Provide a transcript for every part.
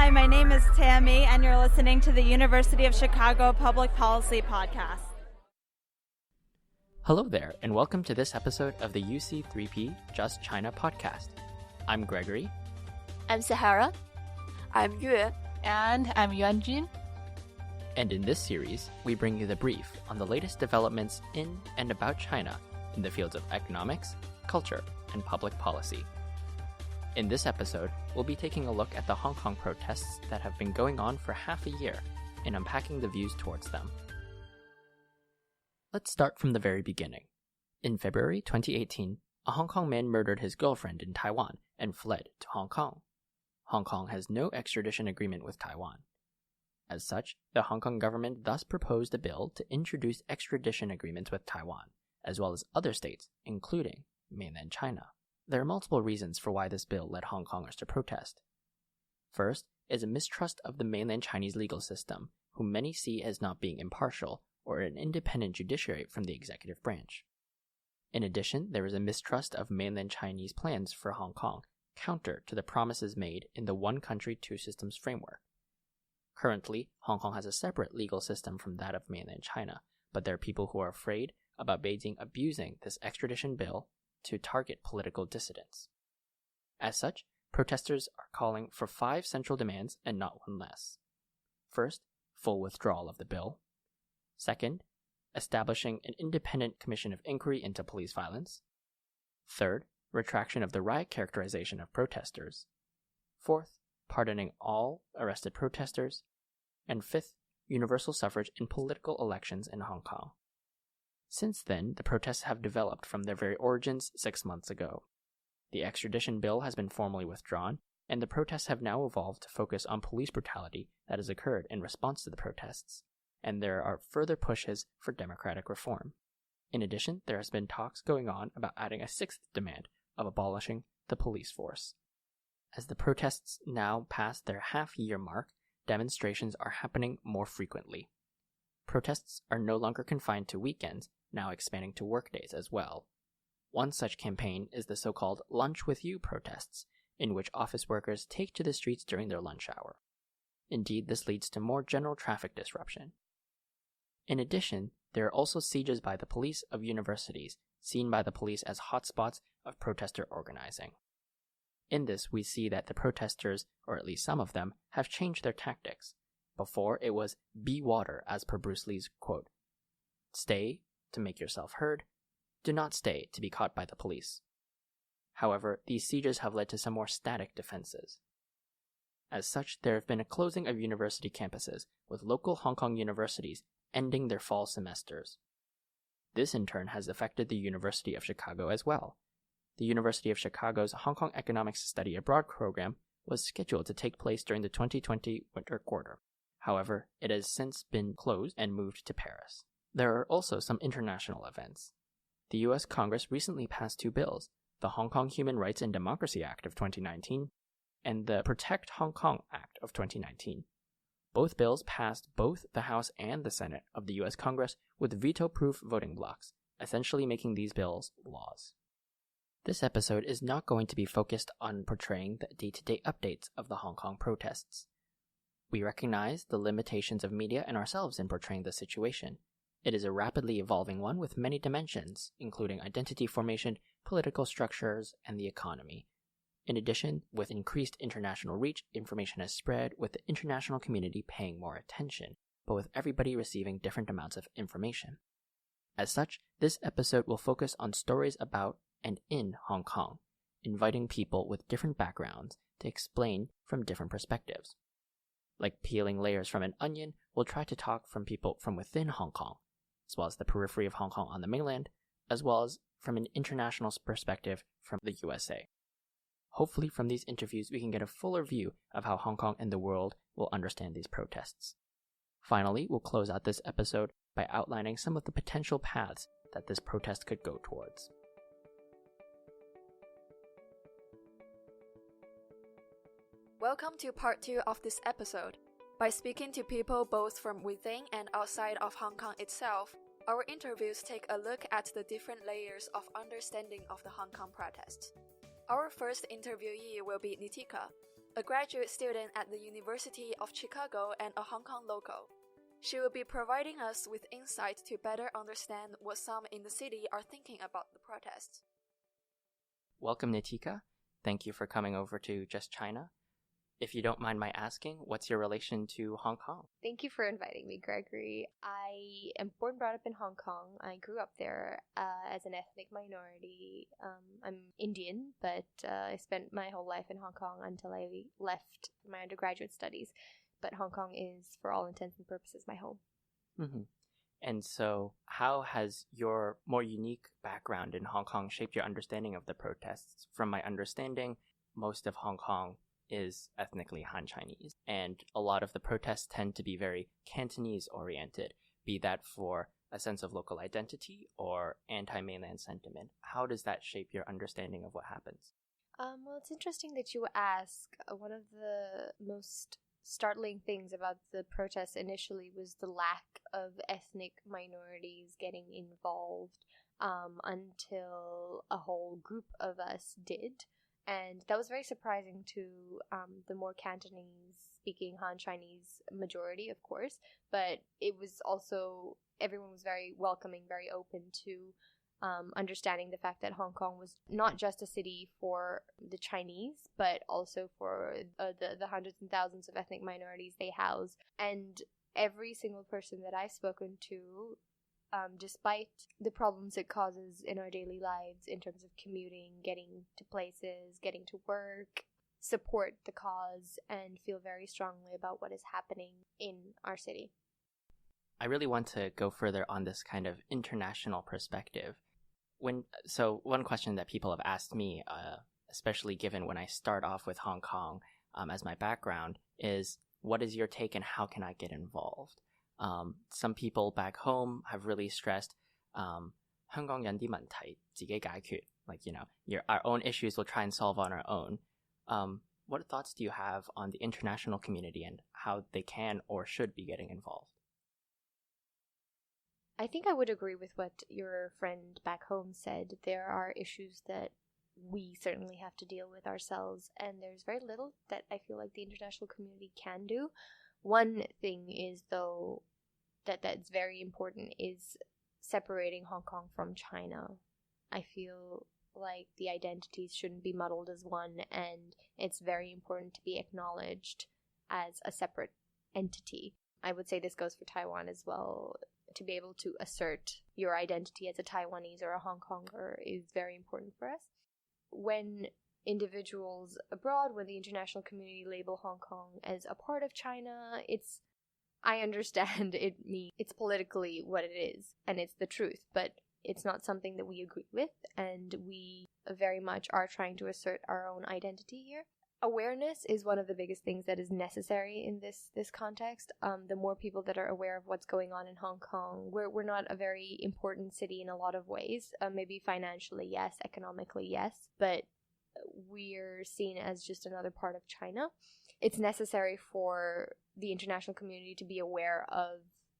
Hi, my name is Tammy, and you're listening to the University of Chicago Public Policy Podcast. Hello there, and welcome to this episode of the UC3P Just China podcast. I'm Gregory. I'm Sahara. I'm Yue. And I'm Yuanjun. And in this series, we bring you the brief on the latest developments in and about China in the fields of economics, culture, and public policy. In this episode, we'll be taking a look at the Hong Kong protests that have been going on for half a year and unpacking the views towards them. Let's start from the very beginning. In February 2018, a Hong Kong man murdered his girlfriend in Taiwan and fled to Hong Kong. Hong Kong has no extradition agreement with Taiwan. As such, the Hong Kong government thus proposed a bill to introduce extradition agreements with Taiwan, as well as other states, including mainland China. There are multiple reasons for why this bill led Hong Kongers to protest. First is a mistrust of the mainland Chinese legal system, whom many see as not being impartial or an independent judiciary from the executive branch. In addition, there is a mistrust of mainland Chinese plans for Hong Kong, counter to the promises made in the One Country, Two Systems framework. Currently, Hong Kong has a separate legal system from that of mainland China, but there are people who are afraid about Beijing abusing this extradition bill to target political dissidents. As such, protesters are calling for 5 central demands and not one less. First, full withdrawal of the bill. Second, establishing an independent commission of inquiry into police violence. Third, retraction of the riot characterization of protesters. Fourth, pardoning all arrested protesters. And fifth, universal suffrage in political elections in Hong Kong. Since then, the protests have developed from their very origins 6 months ago. The extradition bill has been formally withdrawn, and the protests have now evolved to focus on police brutality that has occurred in response to the protests, and there are further pushes for democratic reform. In addition, there has been talks going on about adding a 6th demand of abolishing the police force. As the protests now pass their half-year mark, demonstrations are happening more frequently. Protests are no longer confined to weekends, now expanding to workdays as well. One such campaign is the so-called Lunch With You protests, in which office workers take to the streets during their lunch hour. Indeed, this leads to more general traffic disruption. In addition, there are also sieges by the police of universities, seen by the police as hotspots of protester organizing. In this, we see that the protesters, or at least some of them, have changed their tactics. Before, it was be water, as per Bruce Lee's quote. Stay to make yourself heard. Do not stay to be caught by the police. However, these sieges have led to some more static defenses. As such, there have been a closing of university campuses, with local Hong Kong universities ending their fall semesters. This in turn has affected the University of Chicago as well. The University of Chicago's Hong Kong Economics Study Abroad program was scheduled to take place during the 2020 winter quarter. However, it has since been closed and moved to Paris. There are also some international events. The U.S. Congress recently passed 2 bills, the Hong Kong Human Rights and Democracy Act of 2019 and the Protect Hong Kong Act of 2019. Both bills passed both the House and the Senate of the U.S. Congress with veto-proof voting blocks, essentially making these bills laws. This episode is not going to be focused on portraying the day-to-day updates of the Hong Kong protests. We recognize the limitations of media and ourselves in portraying the situation. It is a rapidly evolving one with many dimensions, including identity formation, political structures, and the economy. In addition, with increased international reach, information has spread with the international community paying more attention, but with everybody receiving different amounts of information. As such, this episode will focus on stories about and in Hong Kong, inviting people with different backgrounds to explain from different perspectives. Like peeling layers from an onion, we'll try to talk from people from within Hong Kong, as well as the periphery of Hong Kong on the mainland, as well as from an international perspective from the USA. Hopefully from these interviews we can get a fuller view of how Hong Kong and the world will understand these protests. Finally, we'll close out this episode by outlining some of the potential paths that this protest could go towards. Welcome to part 2 of this episode. By speaking to people both from within and outside of Hong Kong itself, our interviews take a look at the different layers of understanding of the Hong Kong protests. Our first interviewee will be Nitika, a graduate student at the University of Chicago and a Hong Kong local. She will be providing us with insight to better understand what some in the city are thinking about the protests. Welcome, Nitika. Thank you for coming over to Just China. If you don't mind my asking, what's your relation to Hong Kong? Thank you for inviting me, Gregory. I am born and brought up in Hong Kong. I grew up there as an ethnic minority. I'm Indian, but I spent my whole life in Hong Kong until I left my undergraduate studies. But Hong Kong is, for all intents and purposes, my home. Mm-hmm. And so how has your more unique background in Hong Kong shaped your understanding of the protests? From my understanding, most of Hong Kong is ethnically Han Chinese, and a lot of the protests tend to be very Cantonese oriented, be that for a sense of local identity or anti-mainland sentiment. How does that shape your understanding of what happens? Well, it's interesting that you ask. One of the most startling things about the protests initially was the lack of ethnic minorities getting involved until a whole group of us did. And that was very surprising to the more Cantonese-speaking Han Chinese majority, of course. But it was also, everyone was very welcoming, very open to understanding the fact that Hong Kong was not just a city for the Chinese, but also for the hundreds and thousands of ethnic minorities they house. And every single person that I've spoken to, despite the problems it causes in our daily lives in terms of commuting, getting to places, getting to work, support the cause and feel very strongly about what is happening in our city. I really want to go further on this kind of international perspective. So one question that people have asked me, especially given when I start off with Hong Kong as my background, is what is your take and how can I get involved? Some people back home have really stressed, 香港人啲問題自己解決, like, our own issues we'll try and solve on our own. What thoughts do you have on the international community and how they can or should be getting involved? I think I would agree with what your friend back home said. There are issues that we certainly have to deal with ourselves, and there's very little that I feel like the international community can do. One thing is, though, that's very important is separating Hong Kong from China. I feel like the identities shouldn't be muddled as one, and it's very important to be acknowledged as a separate entity. I would say this goes for Taiwan as well. To be able to assert your identity as a Taiwanese or a Hong Konger is very important for us. When individuals abroad, when the international community label Hong Kong as a part of China, I understand it's politically what it is, and it's the truth, but it's not something that we agree with, and we very much are trying to assert our own identity here. Awareness is one of the biggest things that is necessary in this context. The more people that are aware of what's going on in Hong Kong, we're not a very important city in a lot of ways. Maybe financially, yes, economically, yes, but we're seen as just another part of China. It's necessary for the international community to be aware of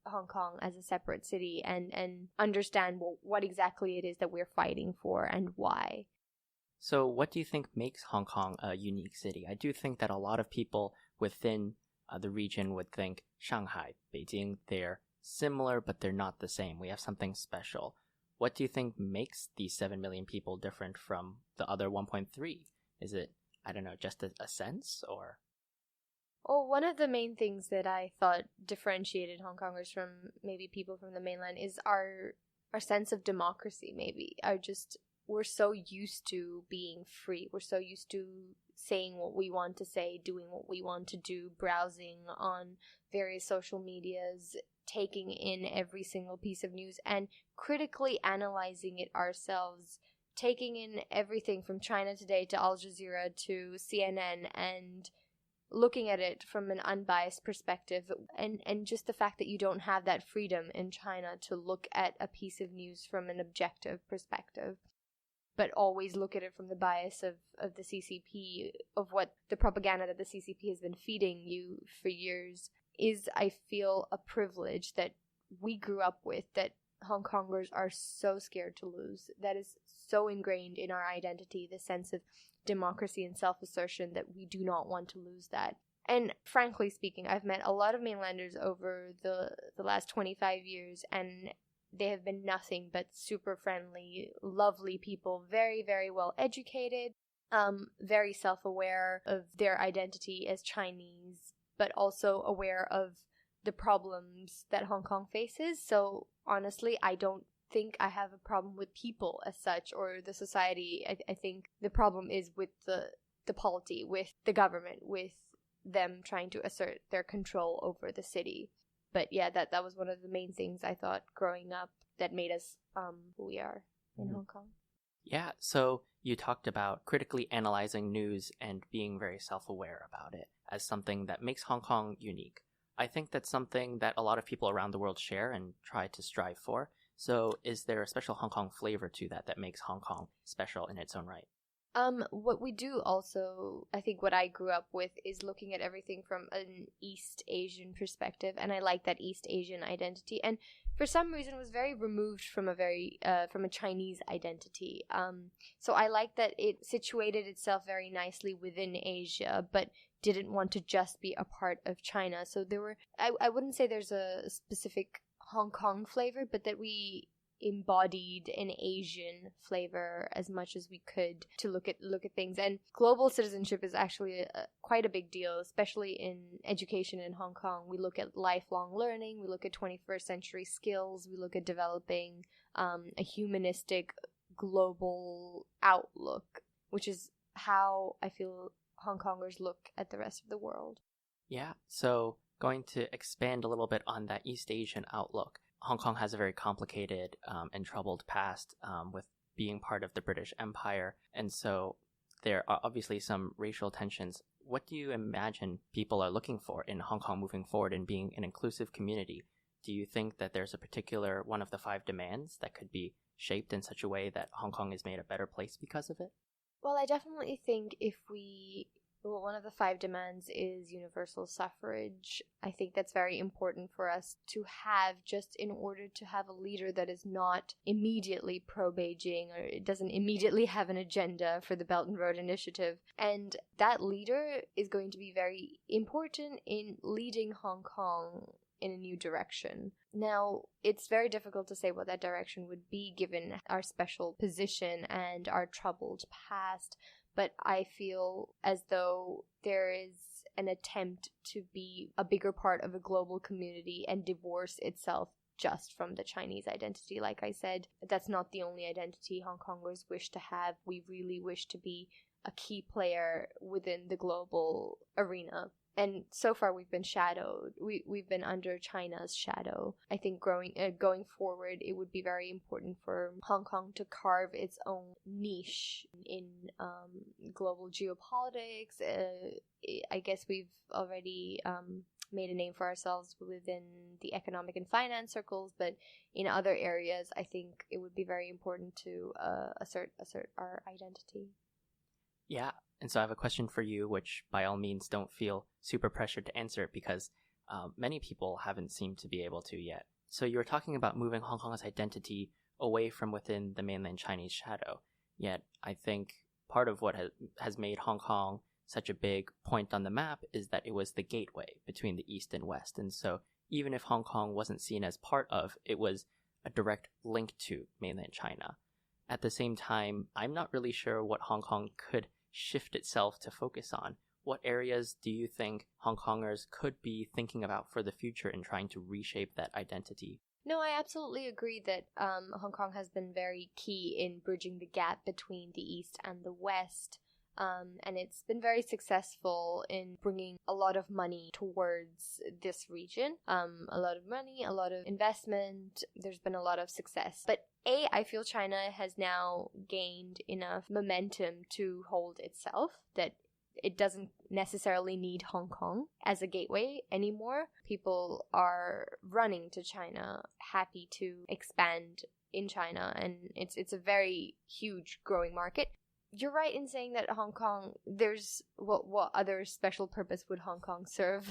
Hong Kong as a separate city and understand what exactly it is that we're fighting for and why. So what do you think makes Hong Kong a unique city? I do think that a lot of people within the region would think Shanghai, Beijing, they're similar, but they're not the same. We have something special. What do you think makes these 7 million people different from the other 1.3? Is it, I don't know, just a sense or? Well, one of the main things that I thought differentiated Hong Kongers from maybe people from the mainland is our sense of democracy, maybe. We're so used to being free. We're so used to saying what we want to say, doing what we want to do, browsing on various social medias, taking in every single piece of news, and critically analyzing it ourselves, taking in everything from China Today to Al Jazeera to CNN and looking at it from an unbiased perspective, and just the fact that you don't have that freedom in China to look at a piece of news from an objective perspective, but always look at it from the bias of the CCP, of what the propaganda that the CCP has been feeding you for years, is, I feel, a privilege that we grew up with, that Hong Kongers are so scared to lose. That is so ingrained in our identity, the sense of democracy and self-assertion, that we do not want to lose that. And frankly speaking, I've met a lot of mainlanders over the last 25 years, and they have been nothing but super friendly, lovely people, very, very well educated, very self-aware of their identity as Chinese, but also aware of the problems that Hong Kong faces. So honestly, I don't think I have a problem with people as such, or the society. I think the problem is with the polity, with the government, with them trying to assert their control over the city. But yeah, that was one of the main things I thought growing up that made us who we are in Hong Kong. Yeah, so you talked about critically analyzing news and being very self-aware about it as something that makes Hong Kong unique. I think that's something that a lot of people around the world share and try to strive for. So is there a special Hong Kong flavor to that makes Hong Kong special in its own right? What we do also, I think what I grew up with, is looking at everything from an East Asian perspective, and I like that East Asian identity, and for some reason was very removed from a Chinese identity. So I like that it situated itself very nicely within Asia, but didn't want to just be a part of China. So there were, I wouldn't say there's a specific Hong Kong flavor, but that we embodied an Asian flavor as much as we could to look at things. And global citizenship is actually quite a big deal, especially in education in Hong Kong. We look at lifelong learning, we look at 21st century skills, we look at developing a humanistic global outlook, which is how I feel Hong Kongers look at the rest of the world. Yeah, so going to expand a little bit on that East Asian outlook. Hong Kong has a very complicated and troubled past with being part of the British Empire, and so there are obviously some racial tensions. What do you imagine people are looking for in Hong Kong moving forward in being an inclusive community? Do you think that there's a particular one of the 5 demands that could be shaped in such a way that Hong Kong is made a better place because of it? Well, I definitely think one of the 5 demands is universal suffrage. I think that's very important for us to have, just in order to have a leader that is not immediately pro-Beijing, or it doesn't immediately have an agenda for the Belt and Road Initiative. And that leader is going to be very important in leading Hong Kong in a new direction. Now, it's very difficult to say what that direction would be given our special position and our troubled past, but I feel as though there is an attempt to be a bigger part of a global community and divorce itself just from the Chinese identity. Like I said, that's not the only identity Hong Kongers wish to have. We really wish to be a key player within the global arena. And so far we've been shadowed. We've been under China's shadow. I think going forward, it would be very important for Hong Kong to carve its own niche in global geopolitics. I guess we've already made a name for ourselves within the economic and finance circles, but in other areas, I think it would be very important to assert our identity. Yeah, and so I have a question for you, which by all means don't feel super pressured to answer it because many people haven't seemed to be able to yet. So you were talking about moving Hong Kong's identity away from within the mainland Chinese shadow. Yet I think part of what has made Hong Kong such a big point on the map is that it was the gateway between the East and West. And so even if Hong Kong wasn't seen as part of, it was a direct link to mainland China. At the same time, I'm not really sure what Hong Kong could shift itself to focus on. What areas do you think Hong Kongers could be thinking about for the future in trying to reshape that identity? No, I absolutely agree that Hong Kong has been very key in bridging the gap between the East and the West. And it's been very successful in bringing a lot of money towards this region. A lot of money, a lot of investment. There's been a lot of success. But I feel China has now gained enough momentum to hold itself, that it doesn't necessarily need Hong Kong as a gateway anymore. People are running to China, happy to expand in China, and it's a very huge growing market. You're right in saying that Hong Kong, there's what other special purpose would Hong Kong serve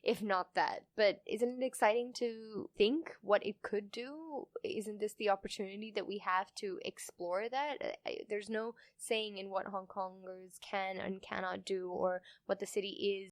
if not that? But isn't it exciting to think what it could do? Isn't this the opportunity that we have to explore that? There's no saying in what Hong Kongers can and cannot do or what the city is